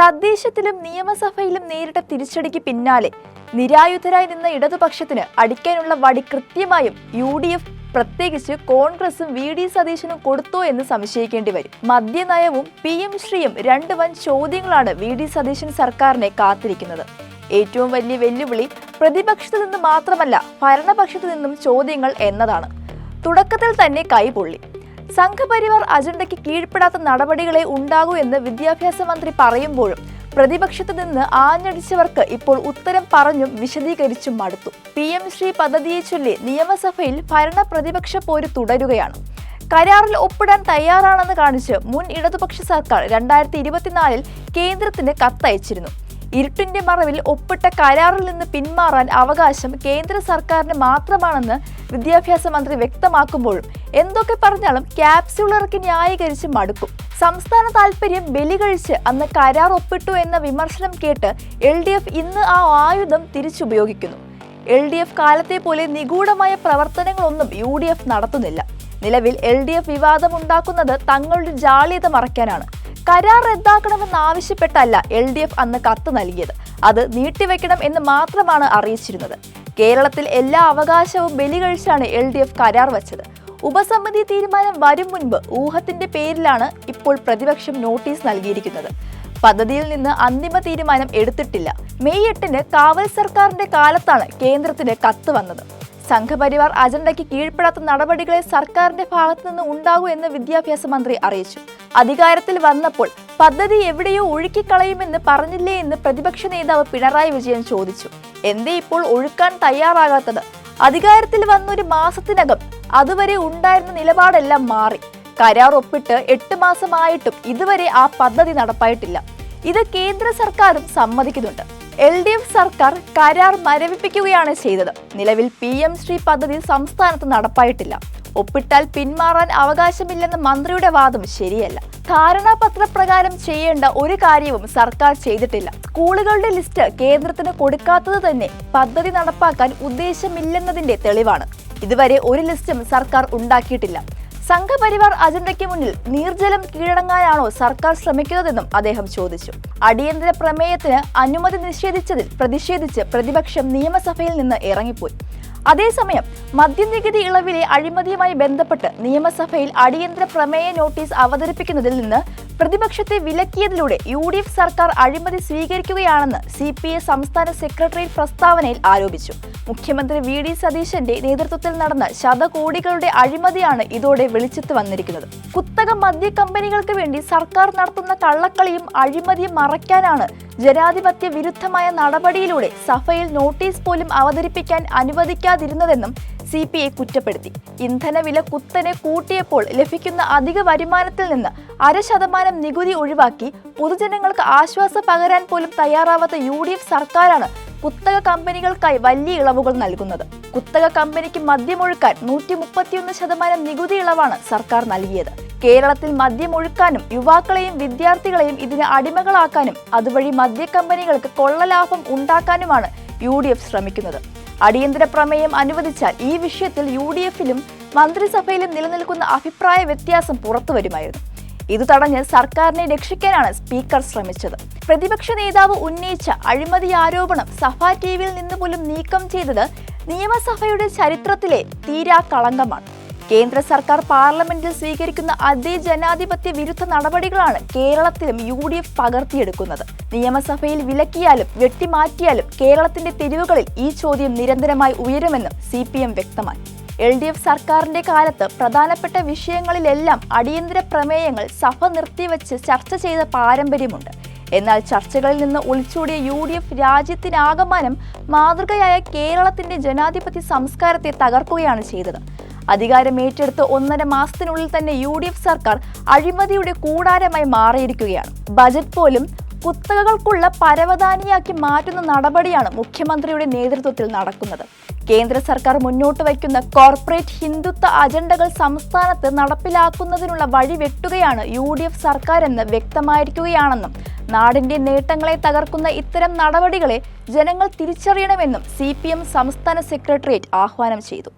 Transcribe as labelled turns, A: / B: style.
A: തദ്ദേശത്തിലും നിയമസഭയിലും നേരിട്ട തിരിച്ചടിക്ക് പിന്നാലെ നിരായുധരായി നിന്ന ഇടതുപക്ഷത്തിന് അടിക്കാനുള്ള വടി കൃത്യമായും UDF, പ്രത്യേകിച്ച് കോൺഗ്രസും VD സതീശനും കൊടുത്തോ എന്ന് സംശയിക്കേണ്ടി വരും. മദ്യനയവും PM ശ്രീയും രണ്ട് വൻ ചോദ്യങ്ങളാണ് VD സതീശൻ സർക്കാരിനെ കാത്തിരിക്കുന്നത്. ഏറ്റവും വലിയ വെല്ലുവിളി പ്രതിപക്ഷത്തു നിന്ന് മാത്രമല്ല ഭരണപക്ഷത്തു നിന്നും ചോദ്യങ്ങൾ എന്നതാണ്. തുടക്കത്തിൽ തന്നെ കൈപൊള്ളി. സംഘപരിവാർ അജണ്ടയ്ക്ക് കീഴ്പ്പെടാത്ത നടപടികളെ ഉണ്ടാകൂ എന്ന് വിദ്യാഭ്യാസ മന്ത്രി പറയുമ്പോഴും പ്രതിപക്ഷത്തു നിന്ന് ആഞ്ഞടിച്ചവർക്ക് ഇപ്പോൾ ഉത്തരം പറഞ്ഞും വിശദീകരിച്ചും മടുത്തു. PM ശ്രീ പദ്ധതിയെ ചൊല്ലി നിയമസഭയിൽ ഭരണ പ്രതിപക്ഷ പോര് തുടരുകയാണ്. കരാറിൽ ഒപ്പിടാൻ തയ്യാറാണെന്ന് കാണിച്ച് മുൻ ഇടതുപക്ഷ സർക്കാർ 2024 കേന്ദ്രത്തിന് കത്തയച്ചിരുന്നു. ഇരുട്ടിന്റെ മറവിൽ ഒപ്പിട്ട കരാറിൽ നിന്ന് പിന്മാറാൻ അവകാശം കേന്ദ്ര സർക്കാരിന് മാത്രമാണെന്ന് വിദ്യാഭ്യാസ മന്ത്രി വ്യക്തമാക്കുമ്പോഴും എന്തൊക്കെ പറഞ്ഞാലും ക്യാപ്സ്യൂൾ ഇറക്കി ന്യായീകരിച്ച് മടുക്കും. സംസ്ഥാന താൽപര്യം ബലി കഴിച്ച് അന്ന് കരാർ ഒപ്പിട്ടു എന്ന വിമർശനം കേട്ട് LDF ഇന്ന് ആ ആയുധം തിരിച്ചുപയോഗിക്കുന്നു. LDF കാലത്തെ പോലെ നിഗൂഢമായ പ്രവർത്തനങ്ങളൊന്നും UDF നടത്തുന്നില്ല. നിലവിൽ LDF വിവാദമുണ്ടാക്കുന്നത് തങ്ങളുടെ ജാള്യത മറയ്ക്കാനാണ്. കരാർ റദ്ദാക്കണമെന്നാവശ്യപ്പെട്ടല്ല LDF അന്ന് കത്ത് നൽകിയത്. അത് നീട്ടിവെക്കണം എന്ന് മാത്രമാണ് അറിയിച്ചിരുന്നത്. കേരളത്തിൽ എല്ലാ അവകാശവും ബലി കഴിച്ചാണ് LDF കരാർ വച്ചത്. ഉപസമിതി തീരുമാനം വരും മുൻപ് ഊഹത്തിന്റെ പേരിലാണ് ഇപ്പോൾ പ്രതിപക്ഷം നോട്ടീസ് നൽകിയിരിക്കുന്നത്. പദ്ധതിയിൽ നിന്ന് അന്തിമ തീരുമാനം എടുത്തിട്ടില്ല. മെയ് 8 കാവൽ സർക്കാരിന്റെ കാലത്താണ് കേന്ദ്രത്തിന് കത്ത് വന്നത്. സംഘപരിവാർ അജണ്ടയ്ക്ക് കീഴ്പ്പെടാത്ത നടപടികളെ സർക്കാരിന്റെ ഭാഗത്തു നിന്ന് ഉണ്ടാകൂ എന്ന് വിദ്യാഭ്യാസ മന്ത്രി അറിയിച്ചു. അധികാരത്തിൽ വന്നപ്പോൾ പദ്ധതി എവിടെയോ ഒഴുക്കിക്കളയുമെന്ന് പറഞ്ഞില്ലേ എന്ന് പ്രതിപക്ഷ നേതാവ് പിണറായി വിജയൻ ചോദിച്ചു. എന്തേ ഇപ്പോൾ ഒഴുക്കാൻ തയ്യാറാകാത്തത്? അധികാരത്തിൽ വന്നൊരു മാസത്തിനകം അതുവരെ ഉണ്ടായിരുന്ന നിലപാടെല്ലാം മാറി. കരാർ ഒപ്പിട്ട് 8 മാസമായിട്ടും ഇതുവരെ ആ പദ്ധതി നടപ്പായിട്ടില്ല. ഇത് കേന്ദ്ര സർക്കാരും സമ്മതിക്കുന്നുണ്ട്. LDF സർക്കാർ കരാർ മരവിപ്പിക്കുകയാണ് ചെയ്തത്. നിലവിൽ PM ശ്രീ പദ്ധതി സംസ്ഥാനത്ത് നടപ്പായിട്ടില്ല. ഒപ്പിട്ടാൽ പിന്മാറാൻ അവകാശമില്ലെന്ന മന്ത്രിയുടെ വാദം ശരിയല്ല. ധാരണാപത്രപ്രകാരം ചെയ്യേണ്ട ഒരു കാര്യവും സർക്കാർ ചെയ്തിട്ടില്ല. സ്കൂളുകളുടെ ലിസ്റ്റ് കേന്ദ്രത്തിന് കൊടുക്കാത്തത് തന്നെ പദ്ധതി നടപ്പാക്കാൻ ഉദ്ദേശമില്ലെന്നതിന്റെ തെളിവാണ്. ഇതുവരെ ഒരു ലിസ്റ്റും സർക്കാർ ഉണ്ടാക്കിയിട്ടില്ല. സംഘപരിവാർ അജണ്ടയ്ക്ക് മുന്നിൽ നീർജലം കീഴടങ്ങാനാണോ സർക്കാർ ശ്രമിക്കുന്നതെന്നും അദ്ദേഹം ചോദിച്ചു. അടിയന്തര പ്രമേയത്തിന് അനുമതി നിഷേധിച്ചതിൽ പ്രതിഷേധിച്ച് പ്രതിപക്ഷം നിയമസഭയിൽ നിന്ന് ഇറങ്ങിപ്പോയി. അതേസമയം മദ്യനികുതി ഇളവിലെ അഴിമതിയുമായി ബന്ധപ്പെട്ട് നിയമസഭയിൽ അടിയന്തര പ്രമേയ നോട്ടീസ് അവതരിപ്പിക്കുന്നതിൽ നിന്ന് പ്രതിപക്ഷത്തെ വിലക്കിയതിലൂടെ UDF സർക്കാർ അഴിമതി സ്വീകരിക്കുകയാണെന്ന് CPI സംസ്ഥാന സെക്രട്ടേറിയറ്റ് പ്രസ്താവനയിൽ ആരോപിച്ചു. മുഖ്യമന്ത്രി VD സതീശന്റെ നേതൃത്വത്തിൽ നടന്ന ശതകോടികളുടെ അഴിമതിയാണ് ഇതോടെ വെളിച്ചത്ത് വന്നിരിക്കുന്നത്. കുത്തക മദ്യ കമ്പനികൾക്ക് വേണ്ടി സർക്കാർ നടത്തുന്ന കള്ളക്കളിയും അഴിമതിയും മറയ്ക്കാനാണ് ജനാധിപത്യ വിരുദ്ധമായ നടപടിയിലൂടെ സഭയിൽ നോട്ടീസ് പോലും അവതരിപ്പിക്കാൻ അനുവദിക്കാതിരുന്നതെന്നും CPI കുറ്റപ്പെടുത്തി. ഇന്ധനവില കുത്തനെ കൂട്ടിയപ്പോൾ ലഭിക്കുന്ന അധിക വരുമാനത്തിൽ നിന്ന് 0.5% നികുതി ഒഴിവാക്കി പൊതുജനങ്ങൾക്ക് ആശ്വാസം പകരാൻ പോലും തയ്യാറാവാത്ത UDF സർക്കാരാണ് കുത്തക കമ്പനികൾക്കായി വലിയ ഇളവുകൾ നൽകുന്നത്. കുത്തക കമ്പനിക്ക് മദ്യമൊഴുക്കാൻ 131% നികുതി ഇളവാണ് സർക്കാർ നൽകിയത്. കേരളത്തിൽ മദ്യമൊഴുക്കാനും യുവാക്കളെയും വിദ്യാർത്ഥികളെയും ഇതിന് അടിമകളാക്കാനും അതുവഴി മദ്യക്കമ്പനികൾക്ക് കൊള്ളലാഭം ഉണ്ടാക്കാനുമാണ് UDF ശ്രമിക്കുന്നത്. അടിയന്തര പ്രമേയം അനുവദിച്ചാൽ ഈ വിഷയത്തിൽ UDFിലും മന്ത്രിസഭയിലും നിലനിൽക്കുന്ന അഭിപ്രായ വ്യത്യാസം പുറത്തുവരുമായിരുന്നു. ഇത് തടഞ്ഞ് സർക്കാരിനെ രക്ഷിക്കാനാണ് സ്പീക്കർ ശ്രമിച്ചത്. പ്രതിപക്ഷ നേതാവ് ഉന്നയിച്ച അഴിമതി ആരോപണം സഭാ TVയിൽ നിന്ന് പോലും നീക്കം ചെയ്തത് നിയമസഭയുടെ ചരിത്രത്തിലെ തീരാ കളങ്കമാണ്. കേന്ദ്ര സർക്കാർ പാർലമെന്റിൽ സ്വീകരിക്കുന്ന അതേ ജനാധിപത്യ വിരുദ്ധ നടപടികളാണ് കേരളത്തിലും UDF പകർത്തിയെടുക്കുന്നത്. നിയമസഭയിൽ വിലക്കിയാലും വെട്ടിമാറ്റിയാലും കേരളത്തിന്റെ തെരുവുകളിൽ ഈ ചോദ്യം നിരന്തരമായി ഉയരുമെന്നും CPM വ്യക്തമാക്കി. LDF സർക്കാരിന്റെ കാലത്ത് പ്രധാനപ്പെട്ട വിഷയങ്ങളിലെല്ലാം അടിയന്തര പ്രമേയങ്ങൾ സഭ നിർത്തിവെച്ച് ചർച്ച ചെയ്ത പാരമ്പര്യമുണ്ട്. എന്നാൽ ചർച്ചകളിൽ നിന്ന് ഒളിച്ചോടിയ UDF രാജ്യത്തിനാകമാനം മാതൃകയായ കേരളത്തിന്റെ ജനാധിപത്യ സംസ്കാരത്തെ തകർക്കുകയാണ് ചെയ്തത്. അധികാരം ഏറ്റെടുത്ത് 1.5 മാസത്തിനുള്ളിൽ തന്നെ UDF സർക്കാർ അഴിമതിയുടെ കൂടാരമായി മാറിയിരിക്കുകയാണ്. ബജറ്റ് പോലും കുത്തകകൾക്കുള്ള പരവതാനിയാക്കി മാറ്റുന്ന നടപടിയാണ് മുഖ്യമന്ത്രിയുടെ നേതൃത്വത്തിൽ നടക്കുന്നത്. കേന്ദ്ര സർക്കാർ മുന്നോട്ട് വയ്ക്കുന്ന കോർപ്പറേറ്റ് ഹിന്ദുത്വ അജണ്ടകൾ സംസ്ഥാനത്ത് നടപ്പിലാക്കുന്നതിനുള്ള വഴി വെട്ടുകയാണ് UDF സർക്കാർ എന്ന് വ്യക്തമായിരിക്കുകയാണെന്നും നാടിന്റെ നേട്ടങ്ങളെ തകർക്കുന്ന ഇത്തരം നടപടികളെ ജനങ്ങൾ തിരിച്ചറിയണമെന്നും CPM സംസ്ഥാന സെക്രട്ടേറിയറ്റ് ആഹ്വാനം ചെയ്തു.